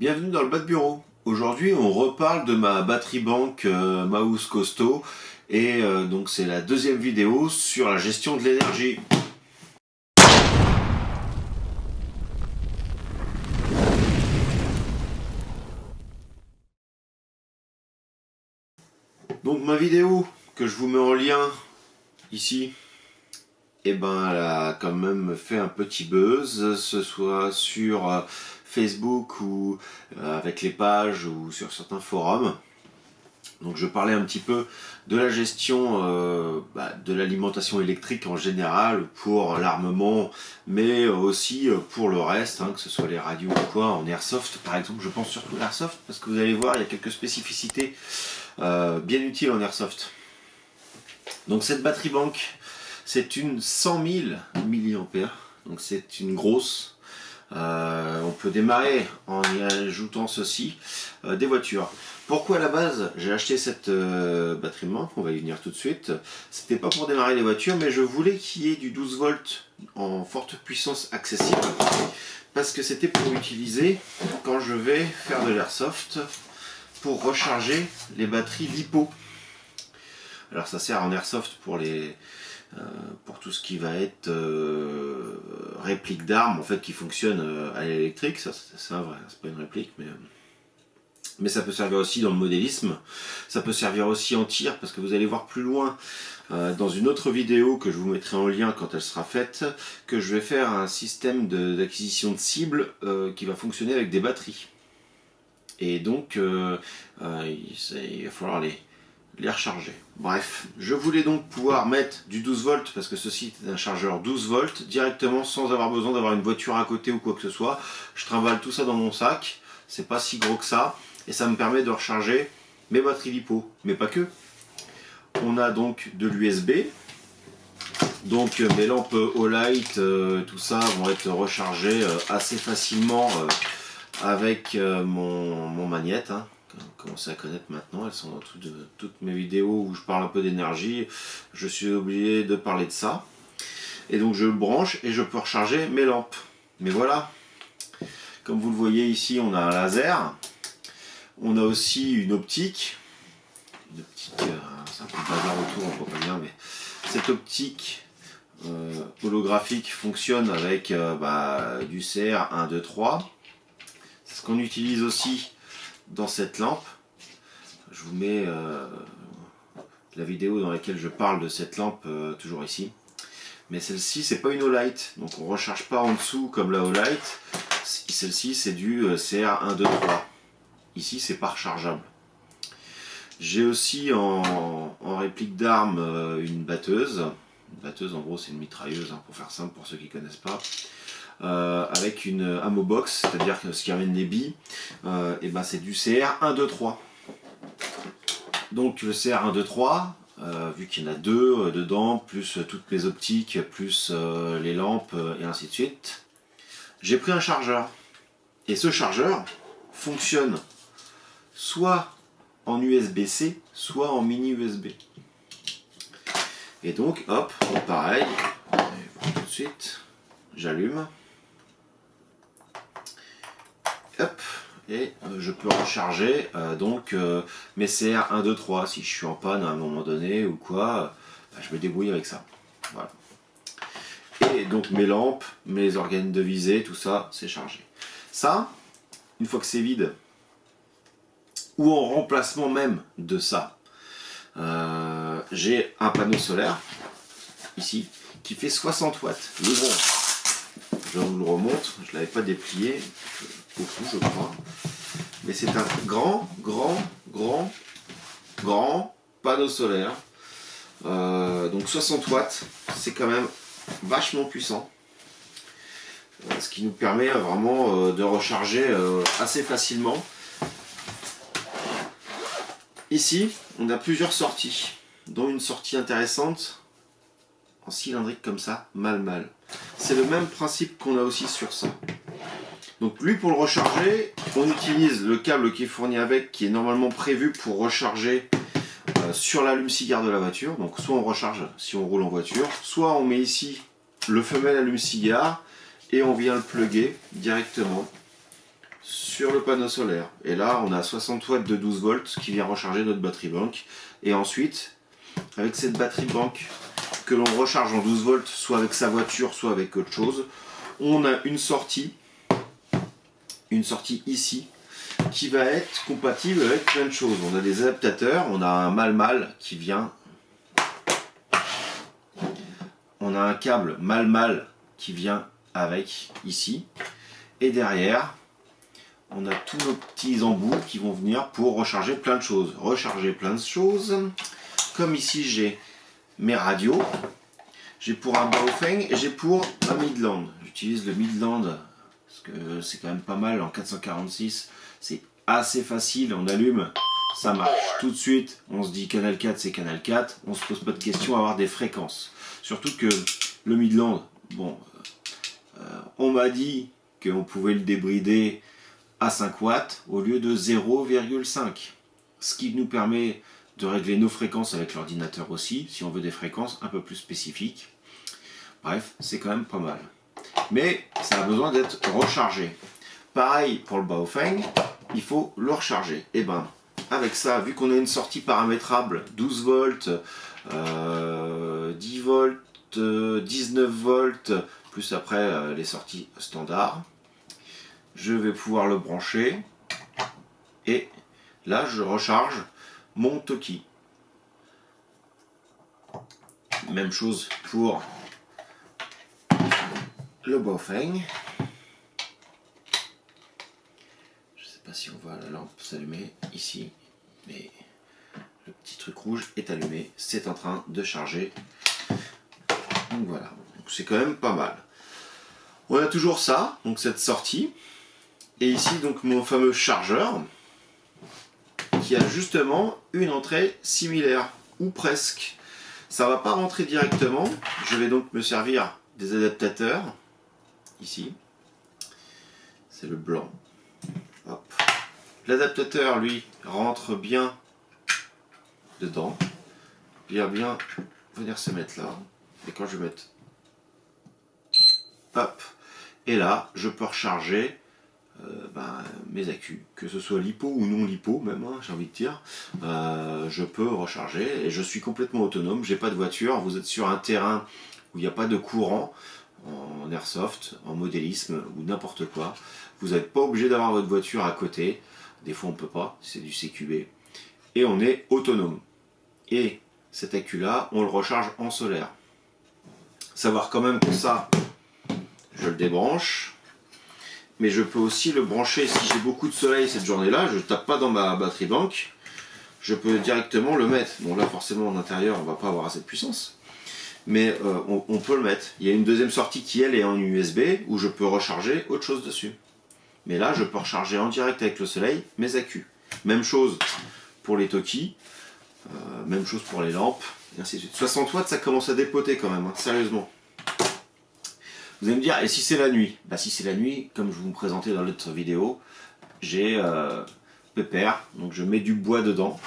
Bienvenue dans le bas de bureau. Aujourd'hui, on reparle de ma batterie bank Maus Costaud et donc c'est la deuxième vidéo sur la gestion de l'énergie. Donc ma vidéo que je vous mets en lien ici, elle a quand même fait un petit buzz, ce soit sur Facebook ou avec les pages ou sur certains forums. Donc je parlais un petit peu de la gestion de l'alimentation électrique en général pour l'armement, mais aussi pour le reste, que ce soit les radios ou quoi, en airsoft par exemple. Je pense surtout à l'airsoft parce que vous allez voir, il y a quelques spécificités bien utiles en airsoft. Donc cette batterie bank, c'est une 100 000 mAh, donc c'est une grosse. On peut démarrer en y ajoutant ceci, des voitures. Pourquoi à la base j'ai acheté cette batterie bank, on va y venir tout de suite. C'était pas pour démarrer les voitures, mais je voulais qu'il y ait du 12 volts en forte puissance accessible, parce que c'était pour utiliser quand je vais faire de l'airsoft pour recharger les batteries LiPo. Alors ça sert en airsoft pour tout ce qui va être réplique d'armes en fait qui fonctionne à l'électrique. Ça c'est vrai, c'est pas une réplique, mais ça peut servir aussi dans le modélisme. Ça peut servir aussi en tir, parce que vous allez voir plus loin dans une autre vidéo que je vous mettrai en lien quand elle sera faite, que je vais faire un système d'acquisition de cibles qui va fonctionner avec des batteries. Et donc il va falloir les recharger. Bref, je voulais donc pouvoir mettre du 12 volts, parce que ceci est un chargeur 12 volts, directement sans avoir besoin d'avoir une voiture à côté ou quoi que ce soit. Je trimballe tout ça dans mon sac, c'est pas si gros que ça, et ça me permet de recharger mes batteries LiPo, mais pas que. On a donc de l'USB, donc mes lampes Olight, tout ça vont être rechargées assez facilement avec mon magnète. Commencez à connaître maintenant, elles sont dans toutes mes vidéos où je parle un peu d'énergie, je suis obligé de parler de ça. Et donc je le branche et je peux recharger mes lampes. Mais voilà, comme vous le voyez ici, on a un laser, on a aussi une optique, c'est un peu de bazar autour, on voit pas bien, mais cette optique holographique fonctionne avec du CR 1, 2, 3. C'est ce qu'on utilise aussi dans cette lampe. Je vous mets la vidéo dans laquelle je parle de cette lampe toujours ici. Mais celle-ci, c'est pas une Olight, donc on recharge pas en dessous comme la Olight. Celle-ci, c'est du CR 1, 2, 3. Ici, c'est pas rechargeable. J'ai aussi en réplique d'arme une batteuse. Une batteuse, en gros, c'est une mitrailleuse, pour faire simple pour ceux qui connaissent pas. Avec une ammo box, c'est-à-dire que ce qui amène les billes, c'est du CR 1, 2, 3. Donc le CR 1, 2, 3, vu qu'il y en a deux dedans, plus toutes mes optiques, plus les lampes et ainsi de suite, j'ai pris un chargeur. Et ce chargeur fonctionne soit en USB-C, soit en mini USB. Et donc, hop, pareil, tout de suite, j'allume. Hop, et je peux recharger mes CR 1, 2, 3 si je suis en panne à un moment donné ou quoi, je me débrouille avec ça. Voilà. Et donc mes lampes, mes organes de visée, tout ça, c'est chargé. Ça, une fois que c'est vide, ou en remplacement même de ça, j'ai un panneau solaire, ici, qui fait 60 watts. Le bon, je vous le remonte, je ne l'avais pas déplié, beaucoup je crois. Mais c'est un grand panneau solaire. Donc 60 watts, c'est quand même vachement puissant. Ce qui nous permet vraiment de recharger assez facilement. Ici, on a plusieurs sorties, dont une sortie intéressante en cylindrique comme ça, mal. C'est le même principe qu'on a aussi sur ça. Donc lui, pour le recharger, on utilise le câble qui est fourni avec, qui est normalement prévu pour recharger sur l'allume-cigare de la voiture. Donc soit on recharge si on roule en voiture, soit on met ici le femelle allume-cigare et on vient le plugger directement sur le panneau solaire. Et là, on a 60 watts de 12 volts qui vient recharger notre batterie bank. Et ensuite, avec cette batterie bank que l'on recharge en 12 volts, soit avec sa voiture, soit avec autre chose, on a une sortie ici, qui va être compatible avec plein de choses. On a des adaptateurs, on a un mal-mal qui vient. On a un câble mal-mal qui vient avec ici. Et derrière, on a tous nos petits embouts qui vont venir pour recharger plein de choses. Recharger plein de choses. Comme ici, j'ai mes radios. J'ai pour un Baofeng et j'ai pour un Midland. J'utilise le Midland parce que c'est quand même pas mal en 446. C'est assez facile, on allume, ça marche tout de suite. On se dit canal 4, c'est canal 4. On se pose pas de questions à avoir des fréquences. Surtout que le Midland, bon, on m'a dit qu'on pouvait le débrider à 5 watts au lieu de 0,5. Ce qui nous permet de régler nos fréquences avec l'ordinateur aussi, si on veut des fréquences un peu plus spécifiques. Bref, c'est quand même pas mal. Mais ça a besoin d'être rechargé. Pareil pour le Baofeng, il faut le recharger. Et ben, avec ça, vu qu'on a une sortie paramétrable, 12 volts, 10 volts, 19 volts, plus après les sorties standards, je vais pouvoir le brancher. Et là, je recharge mon Toki. Même chose pour le Baofeng. Je ne sais pas si on voit la lampe s'allumer ici, mais le petit truc rouge est allumé, c'est en train de charger. Donc voilà, c'est quand même pas mal. On a toujours ça, donc cette sortie, et ici donc mon fameux chargeur qui a justement une entrée similaire, ou presque. Ça va pas rentrer directement, je vais donc me servir des adaptateurs, ici, c'est le blanc. L'adaptateur, lui, rentre bien dedans, il va bien venir se mettre là, et quand je vais mettre, hop, et là, je peux recharger mes accus, que ce soit lipo ou non lipo même, hein, j'ai envie de dire, je peux recharger et je suis complètement autonome, j'ai pas de voiture, vous êtes sur un terrain où il n'y a pas de courant, en airsoft, en modélisme ou n'importe quoi, vous n'êtes pas obligé d'avoir votre voiture à côté, des fois on peut pas, c'est du CQB, et on est autonome. Et cet accu là, on le recharge en solaire. Savoir quand même que ça, je le débranche, mais je peux aussi le brancher, si j'ai beaucoup de soleil cette journée-là, je ne tape pas dans ma batterie bank, je peux directement le mettre. Bon là forcément en intérieur on ne va pas avoir assez de puissance, mais on peut le mettre. Il y a une deuxième sortie qui elle est en USB, où je peux recharger autre chose dessus. Mais là je peux recharger en direct avec le soleil mes accus. Même chose pour les Toki, même chose pour les lampes, et ainsi de suite. 60 watts ça commence à dépoter quand même, hein, sérieusement. Vous allez me dire, et si c'est la nuit? Bah si c'est la nuit, comme je vous me présentais dans l'autre vidéo, j'ai pépère, donc je mets du bois dedans.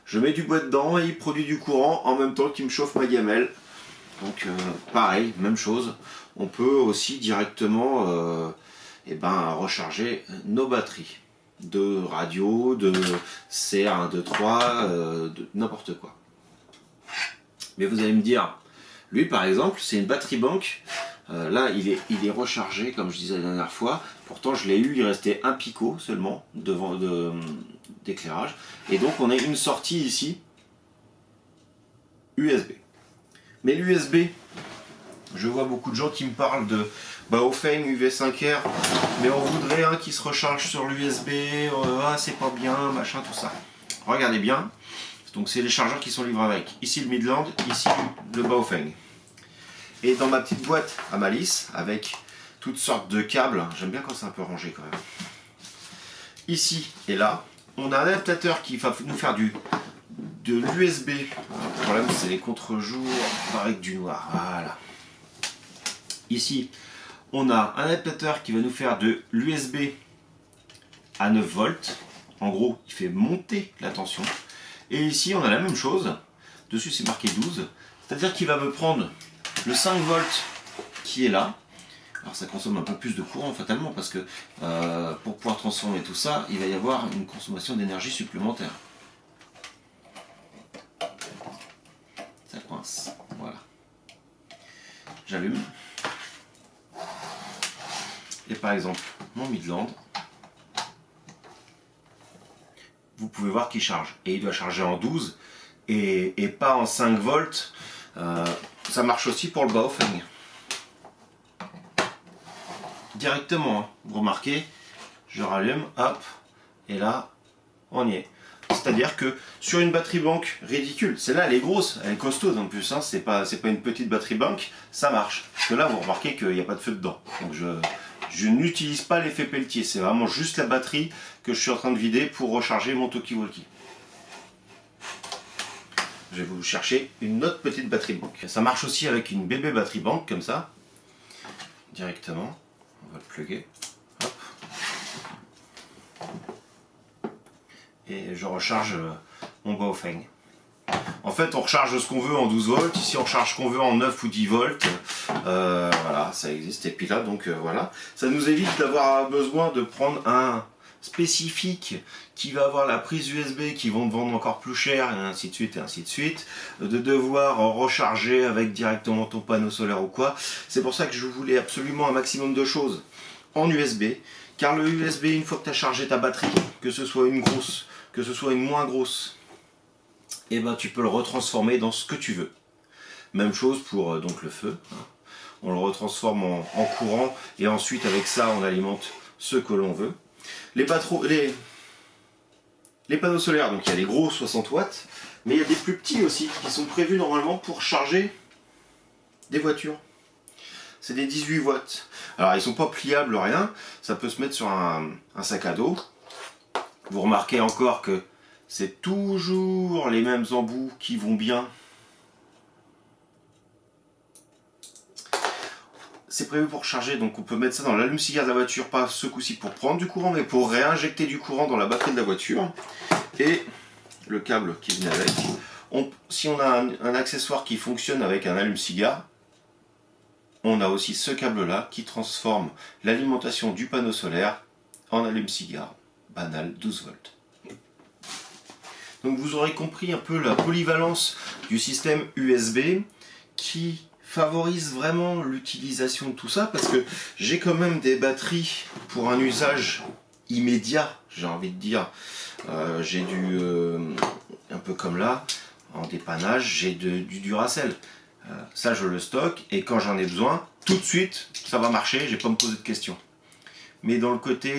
Je mets du bois dedans et il produit du courant en même temps qu'il me chauffe ma gamelle. Donc pareil, même chose. On peut aussi directement recharger nos batteries de radio, de CR123, de n'importe quoi. Mais vous allez me dire, lui par exemple, c'est une batterie bank. Là, il est rechargé, comme je disais la dernière fois. Pourtant, je l'ai eu, il restait un picot seulement d'éclairage. Et donc, on a une sortie ici, USB. Mais l'USB, je vois beaucoup de gens qui me parlent de Baofeng UV5R, mais on voudrait un qui se recharge sur l'USB, c'est pas bien, machin, tout ça. Regardez bien. Donc, c'est les chargeurs qui sont livrés avec. Ici le Midland, ici le Baofeng. Et dans ma petite boîte à malice, avec toutes sortes de câbles, j'aime bien quand c'est un peu rangé quand même. Ici et là, on a un adaptateur qui va nous faire de l'USB. Le problème c'est les contre-jours avec du noir. Voilà. Ici, on a un adaptateur qui va nous faire de l'USB à 9 volts. En gros, il fait monter la tension. Et ici, on a la même chose. Dessus, c'est marqué 12. C'est-à-dire qu'il va me prendre le 5 volts qui est là, Alors ça consomme un peu plus de courant fatalement parce que pour pouvoir transformer tout ça, il va y avoir une consommation d'énergie supplémentaire. Ça coince, voilà. J'allume. Et par exemple, mon Midland, vous pouvez voir qu'il charge. Et il doit charger en 12 et pas en 5 volts. Ça marche aussi pour le Baofeng. Directement, hein. Vous remarquez, je rallume, hop, et là, on y est. C'est-à-dire que sur une batterie banque ridicule, celle-là elle est grosse, elle est costaud en plus, hein, c'est pas une petite batterie banque, ça marche. Parce que là, vous remarquez qu'il n'y a pas de feu dedans. Donc je n'utilise pas l'effet Peltier, c'est vraiment juste la batterie que je suis en train de vider pour recharger mon Talkie-Walkie. Je vais vous chercher une autre petite batterie banque. Ça marche aussi avec une bébé batterie banque comme ça, directement. On va le plugger. Hop. Et je recharge mon Baofeng. En fait, on recharge ce qu'on veut en 12 volts. Ici, on recharge ce qu'on veut en 9 ou 10 volts. Voilà, ça existe. Et puis là, donc voilà. Ça nous évite d'avoir besoin de prendre un spécifique qui va avoir la prise USB qui vont te vendre encore plus cher et ainsi de suite et ainsi de suite, de devoir recharger avec directement ton panneau solaire ou quoi. C'est pour ça que je voulais absolument un maximum de choses en USB, car le USB, une fois que tu as chargé ta batterie, que ce soit une grosse, que ce soit une moins grosse, et ben tu peux le retransformer dans ce que tu veux. Même chose pour donc le feu, hein. On le retransforme en courant et ensuite avec ça on alimente ce que l'on veut. Les panneaux solaires, donc il y a les gros 60 watts, mais il y a des plus petits aussi qui sont prévus normalement pour charger des voitures. C'est des 18 watts. Alors ils sont pas pliables, rien, ça peut se mettre sur un sac à dos. Vous remarquez encore que c'est toujours les mêmes embouts qui vont bien. C'est prévu pour charger, donc on peut mettre ça dans l'allume-cigare de la voiture, pas ce coup-ci pour prendre du courant, mais pour réinjecter du courant dans la batterie de la voiture. Et le câble qui vient avec. Si on a un accessoire qui fonctionne avec un allume-cigare, on a aussi ce câble-là qui transforme l'alimentation du panneau solaire en allume-cigare banal 12 volts. Donc vous aurez compris un peu la polyvalence du système USB qui favorise vraiment l'utilisation de tout ça parce que j'ai quand même des batteries pour un usage immédiat, j'ai envie de dire. J'ai un peu comme là, en dépannage, j'ai du Duracell. Ça je le stocke et quand j'en ai besoin, tout de suite ça va marcher, je vais pas me poser de questions. Mais dans le côté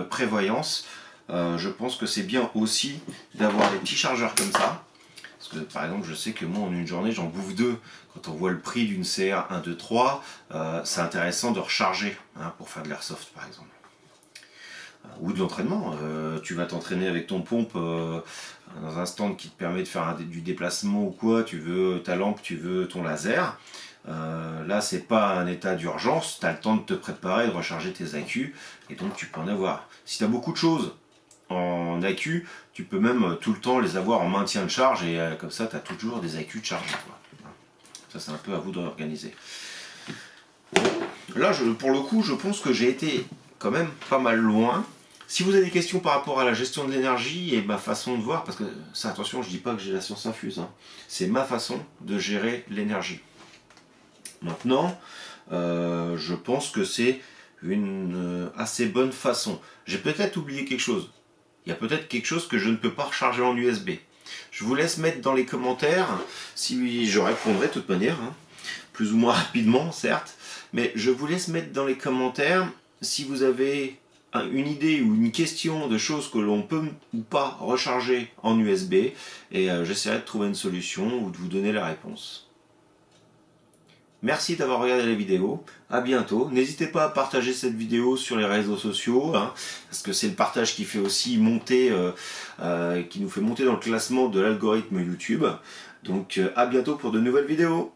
prévoyance, je pense que c'est bien aussi d'avoir des petits chargeurs comme ça. Parce que par exemple, je sais que moi en une journée j'en bouffe 2. Quand on voit le prix d'une CR 1, 2, 3, c'est intéressant de recharger hein, pour faire de l'airsoft par exemple. Ou de l'entraînement. Tu vas t'entraîner avec ton pompe dans un stand qui te permet de faire du déplacement ou quoi. Tu veux ta lampe, tu veux ton laser. Là, c'est pas un état d'urgence. Tu as le temps de te préparer, de recharger tes accus. Et donc, tu peux en avoir. Si tu as beaucoup de choses en accus, tu peux même tout le temps les avoir en maintien de charge. Et comme ça, tu as toujours des accus de charge. Ça, c'est un peu à vous d'organiser. Là, pour le coup, je pense que j'ai été quand même pas mal loin. Si vous avez des questions par rapport à la gestion de l'énergie et ma façon de voir, parce que ça, attention, je dis pas que j'ai la science infuse, hein, c'est ma façon de gérer l'énergie. Maintenant, je pense que c'est une assez bonne façon. J'ai peut-être oublié quelque chose. Il y a peut-être quelque chose que je ne peux pas recharger en USB. Je vous laisse mettre dans les commentaires, si je répondrai de toute manière, hein, plus ou moins rapidement, certes, mais je vous laisse mettre dans les commentaires si vous avez une idée ou une question de choses que l'on peut ou pas recharger en USB, et j'essaierai de trouver une solution ou de vous donner la réponse. Merci d'avoir regardé la vidéo, à bientôt. N'hésitez pas à partager cette vidéo sur les réseaux sociaux, hein, parce que c'est le partage qui fait aussi monter, qui nous fait monter dans le classement de l'algorithme YouTube. Donc à bientôt pour de nouvelles vidéos.